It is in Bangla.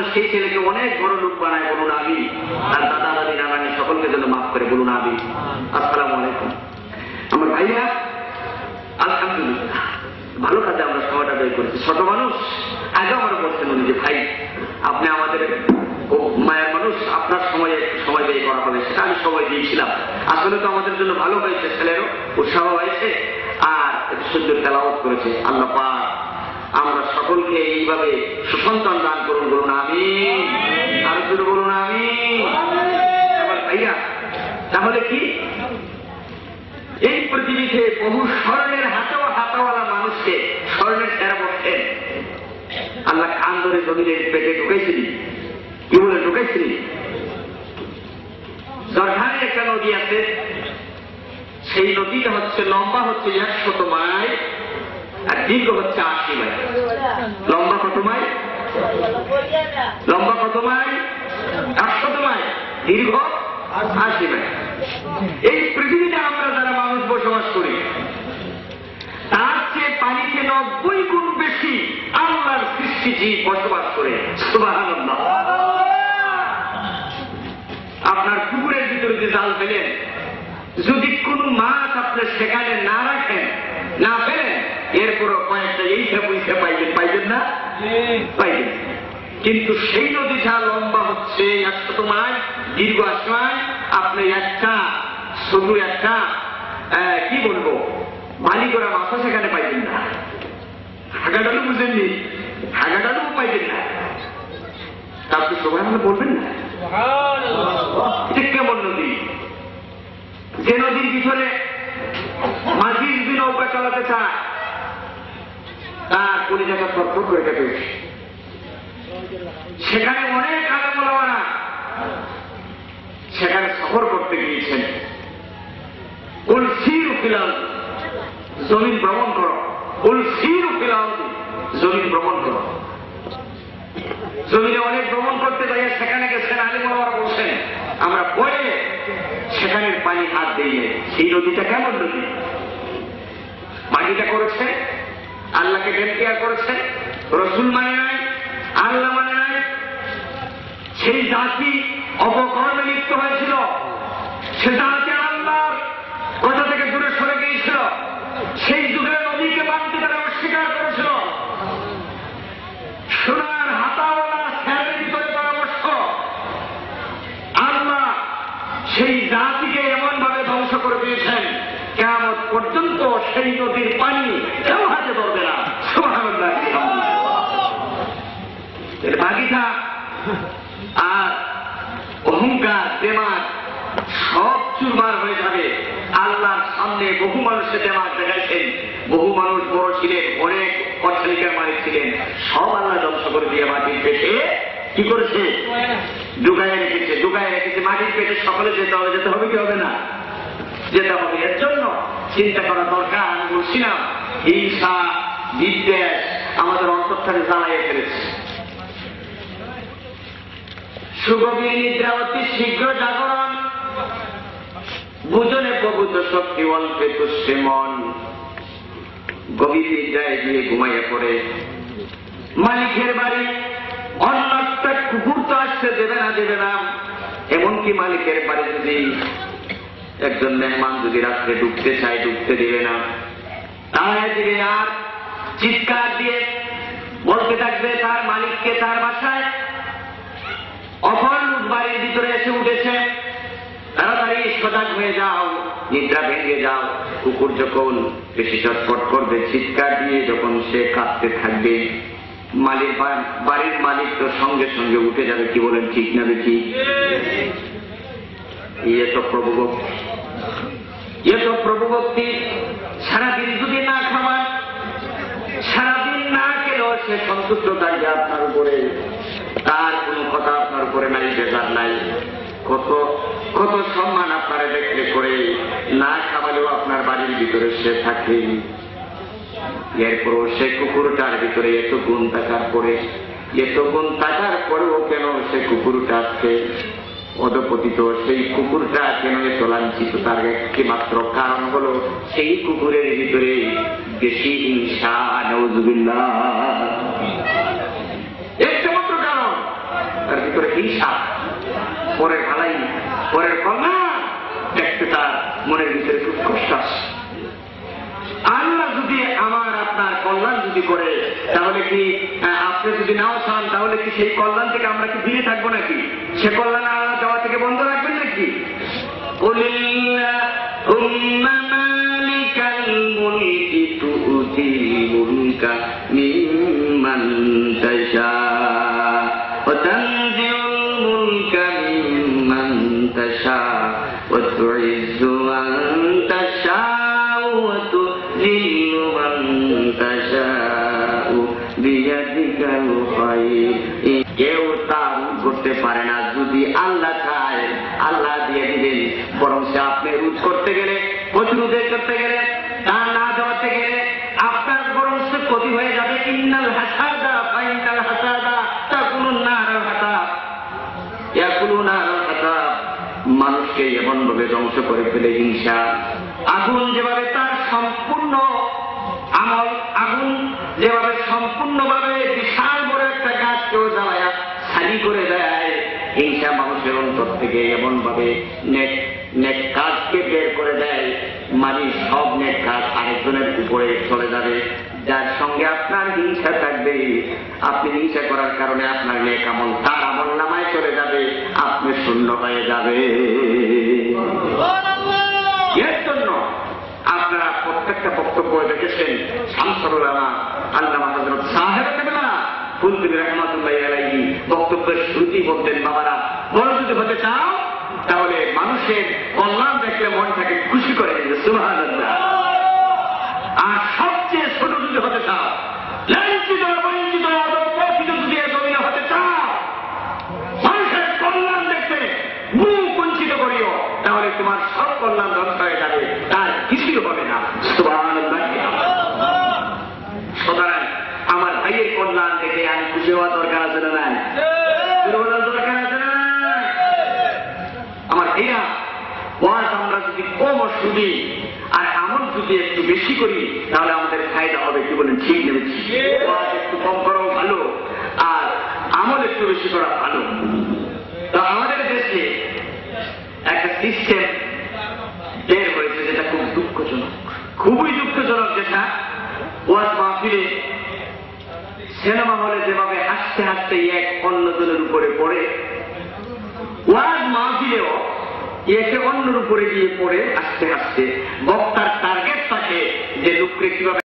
যেন সেই ছেলেকে অনেক বড় লোক বানায়, বলুন আমি। আর দাদা দাদি নানানি সকলকে যেন মাফ করে, বলুন আমি। আসসালামু আলাইকুম। আমার ভাইরা, আলহামদুলিল্লাহ ভালো কাজে আমরা সময়টা ব্যয় করেছি। ছোট মানুষ আগে আমার বলছেন উনি যে ভাই আপনি আমাদের মায়ের মানুষ, আপনার সময় ব্যয় করা হবে, সেটা আমি সময় দিয়েছিলাম। আসলে তো আমাদের জন্য ভালো হয়েছে, ছেলেরও উৎসাহ হয়েছে আর একটু সুন্দর তেলাওয়াত করেছে। আল্লাহ পাক আমরা সকলকে এইভাবে সুসন্তান দান করুন, বলুন আমিন। আর শুধু বলুন আমিন। আমার ভাইয়া, তাহলে কি এই পৃথিবীতে বহু স্বর্ণের হাতাওয়ালা মানুষকে স্বর্ণের সেরা বসছেন আল্লাহ কান ধরে জমিনের পেটে ঢুকাইছিলেন। কি বলে ঢুকাইছিলেন? জর্ধানে একটা নদী আছে, সেই নদীটা হচ্ছে লম্বা হচ্ছে 100 মাইল আর দীর্ঘ হচ্ছে 80 মাইল। লম্বা কত মাইল? লম্বা কত মাইল? 100 মাইল। দীর্ঘ 80 মাইল। এই পৃথিবীতে আমরা যারা মানুষ বসবাস করি তার চেয়ে পানিতে 90 গুণ বেশি আল্লাহর সৃষ্টি জীব বসবাস করে। সুবহানাল্লাহ। আপনার পুকুরের ভিতরে যে জাল ফেলেন, যদি কোনো মাছ আপনি সেখানে না রাখেন, না ফেলেন, এরপরও কয়েকটা এইটা পয়সা পাইবেন না? পাইবেন। কিন্তু সেই নদীটা লম্বা হচ্ছে 100 মাইল, দীর্ঘ 80 মাইল। আপনি শুধু একটা কি বলবো মালি করা মাছও সেখানে পাইবেন না। হাগাডালু বুঝেননি? হাগাডালু পাইবেন না। আপনি সবাই আমরা বলবেন না কেমন নদী? যে নদীর ভিতরে মাঝি যদি নৌকা চালাতে চায় তার কলিজাটা থরথর করে কেটে উঠে। সেখানে অনেক আলেম ওলামারা সেখানে সফর করতে গিয়েছেন। কুল সিরু ফিল আরদি, জমিন ভ্রমণ করো। কুল সিরু ফিল আরদি, জমিন ভ্রমণ করো। জমিনে অনেক ভ্রমণ করতে যাই, সেখানে গেছেন, আলেম ওলামারা বলছেন আমরা পরে সেখানের পানি হাত দিয়ে সেই নদীটা কেমন নদী? মাটিটা করেছে, আল্লাহকে বেনকেয়ার করেছে, রসুল মানে নাই, আল্লাহ মানে নাই। সেই জাতি অপকর্মে লিপ্ত হয়েছিল, সে জাতি আল্লাহর কথা থেকে দূরে সরে গিয়েছিল। সেই যুগের নদীকে মানতে তারা অস্বীকার করেছিল। সোনার হাতাওয়ালা স্যারের ভিতরে পরামর্শ, আল্লাহ সেই জাতিকে এমন ভাবে ধ্বংস করে দিয়েছেন কিয়ামত পর্যন্ত সেই নদীর পানি কেউ হাতে ধরবে না। সুবহানাল্লাহ। বাগিটা আর অহংকার দেমাগ সব চুরমার হয়ে যাবে। আল্লাহর সামনে বহু মানুষের দেমাগ দেখাইছেন, বহু মানুষ বড় ছিলেন, অনেক অট্টালিকার মালিক ছিলেন, সব আল্লাহ ধ্বংস করে দিয়ে মাটির পেটে কি করেছে? ডুকায় রেখেছে। ডুকায় রেখেছে মাটির পেটে। সকলে যেতে হবে, যেতে হবে কি হবে না? যেতে হবে। এর জন্য চিন্তা করা দরকার। আমি বলছিলাম হিংসা বিদ্বেষ আমাদের অন্তঃস্থানে জ্বালাইয়ে ফেলেছে। সুগভীর নিদ্রা অতি শীঘ্র জাগরণ, বুঝনে প্রভূত শক্তি অল্পে তুষ্যে মন। গভীর নিদ্রায় গিয়ে ঘুমাইয়া পড়ে মালিকের বাড়ি। অন্য একটা কুকুর তো আসতে দেবে না। এমনকি মালিকের বাড়ি যদি একজন মেহমান যদি রাত্রে ঢুকতে চায়, ঢুকতে দিবে না। তাহলে দিবে আর চিৎকার দিয়ে বলতে থাকবে তার মালিককে তার বাসায় অপর লোক বাড়ির ভিতরে এসে উঠেছে, তাড়াতাড়ি সজাগ হয়ে যাও, নিদ্রা ভেঙে যাও। কুকুর যখন বেশি চটপট করবে, চিৎকার দিয়ে যখন সে কাঁদতে থাকবে, বাড়ির মালিক তো সঙ্গে সঙ্গে উঠে যাবে। কি বলেন, ঠিক না দেখি? ইয়ে তো প্রভুভক্তি। সারাদিন যদি না খাওয়ান, সারাদিন না খেলেও সে সন্তুষ্ট থাকবে আপনার উপরে, তার কোন কথা আপনার উপরে নাই, বেজার নাই। কত সম্মান আপনারা দেখলে করে, না খাওয়ালেও আপনার বাড়ির ভিতরে সে থাকে। এরপর সে কুকুরটার ভিতরে এত গুণ থাকার পরেও কেন সে কুকুরটা আজকে অধপতিত, সেই কুকুরটা কেন এত লাঞ্ছিত? তার একটি মাত্র কারণ হলো সেই কুকুরের ভিতরে বেশি হিংসা। নাউযুবিল্লাহ। একটা মাত্র কারণ, তার ভিতরে হিংসা, পরের ভালাই, পরের কল্যাণ দেখতে তার মনের ভিতরে খুব কষ্ট আসে। আল্লাহ যদি আমার আপনার কল্যাণ যদি করে, তাহলে কি আপনি যদি নাও চান, তাহলে কি সেই কল্যাণ থেকে আমরা কি ফিরে থাকবো নাকি? সে কল্যাণ আল্লাহ দেওয়া থেকে বন্ধ রাখবেন নাকি? মিম্মান তাশা ওয়া তানজিউল মুলকা মিম্মান তাশা ওয়া তুইজ্জু মান তাশা ওয়া তুযিল্লু মান তাশা বিয়াদিকাল খায়র। কেউ তার করতে পারে না, যদি আল্লাহ চায় আল্লাহ দিয়ে দিবেন। বরং সে আপনি রোধ করতে গেলে, প্রতিরোধ করতে গেলে, তা না দেওয়াতে গেলে আপনার বরং সে ক্ষতি হয়ে যাবে। ইন্নাল হাসাদা ফাইনাল হাসাদা তাকুলুন নারাল হাসাব, ইয়াকুলুন নারাল হাসাব। মানুষকে এমন ভাবে ধ্বংস করে ফেলে হিংসা। আগুন যেভাবে তার সম্পূর্ণ আমল, আগুন যেভাবে সম্পূর্ণভাবে বিশাল বড় একটা গাছকেও জ্বালায়া খালি করে দেয়, হিংসা মানুষের অন্তর থেকে এমন ভাবে নেক কাজকে বের করে দেয়, মানে সব নেক কাজ আরেকজনের উপরে চলে যাবে। যার সঙ্গে আপনার হিংসা থাকবে, আপনি হিংসা করার কারণে আপনার নেক আমল তার আমল নামায় চলে যাবে, আপনি শূন্য হয়ে যাবে। এর জন্য আপনারা প্রত্যেকটা বক্তব্য দেখেছেন, শামসুল উলামা আল্লামা হযরত সাহেব কেবলা ফুলতুবি রাহমাতুল্লাহি আলাইহি বক্তব্যের শুরুতেই বলতেন, বাবারা বড় যদি হতে চাও তাহলে মানুষের কল্যাণ দেখলে মনটাকে খুশি করে দিবে, সুবহানাল্লাহ। আর সবচেয়ে ছোট যদি হতে চাও, লাঞ্ছিত বঞ্চিত অবহেলিত যদি জমিনে হতে চাও, মানুষের কল্যাণ দেখতে মুখ বঞ্চিত করিও, তাহলে তোমার সব কল্যাণ ধ্বংস হয়ে যাবে, তার কিছুই হবে না, সুবহানাল্লাহ। সুতরাং আমার ভাইয়ের কল্যাণ দেখে আমি খুশি হওয়া দরকার আছে না নাই? দরকার আছে না? আমার ভাইয়া, ওয়াজ আমরা যদি কম শুনি আর আমল যদি একটু বেশি করি, তাহলে আমাদের ফায়দা হবে। কি বলেন? ঠিক নেবেছি। ওয়াজ একটু কম করাও ভালো, আর আমল একটু বেশি করা ভালো। তো আমাদের দেশে একটা সিস্টেম বের হয়েছে যেটা খুব দুঃখজনক, খুবই দুঃখজনক। যেটা ওয়াজ মাহফিলে, সিনেমা হলে যেভাবে হাসতে হাসতে এক অন্যজনের উপরে পড়ে, ওয়াজ মাহফিলেও একে অন্যের উপরে গিয়ে পড়ে হাসতে হাসতে। বক্তার টার্গেট থাকে যে লোককে কিভাবে